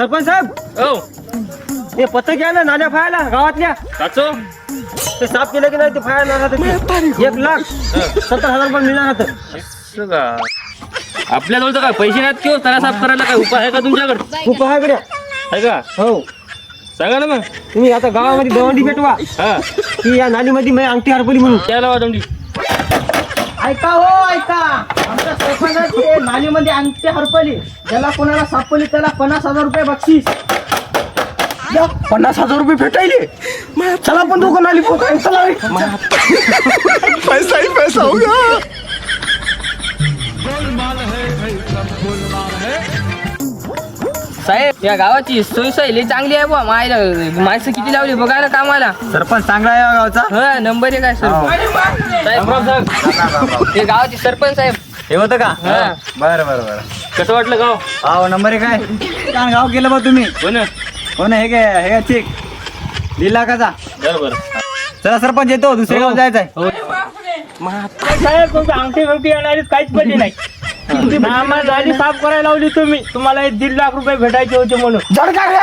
सरपंच साहेब हो हे पथक घ्या ना नाल्या फायला गावातल्या काचो ते साफ केलं की नाही ते फायर लागत 1,70,000 रुपये मिळणार होतं. असं का आपल्याजवळ तर काय पैसे नाहीत किंवा त्याला साफ करायला काय उपाय आहे का तुमच्याकडे खूप महागड्या आहे का हो. सांगा ना मग तुम्ही आता गावामध्ये दवंडी पेटवा हा की या नालीमध्ये मी अंगठी हरपली म्हणून. त्याला वादंडी ऐका हो ऐका आमच्या सरपंचाची नालीमध्ये अंगठी हरपली ज्याला कोणाला सापडली त्याला 50,000 रुपये बक्षीस. 50,000 रुपये भेटायले. चला पण दोघं नाली पोहोचाय चला रे. पैसा ही पैसा होगा. साहेब या गावाची सोयी लई चांगली आहे बुवा माणसं किती लावली बघायला कामाला. सरपंच चांगला आहे गावचा. हा नंबर एक आहे सर साहेब हे गावाचे सरपंच साहेब हे होतं का हा. बरं बरं बरं. कसं वाटलं गाव हो नंबर एक आहे. छान गाव केलं बा तुम्ही. हो ना हो ना हे ठीक दिला काचा. बरोबर चला सरपंच येतो दुसऱ्या गावात जायचं आहे. साहेब तुमची अंगठी बिंगठी येणारी काहीच पडली नाही. आम्हाला नाली साफ करायला लावली तुम्ही. तुम्हाला 1.5 लाख रुपये भेटायचे होते म्हणून. जड काय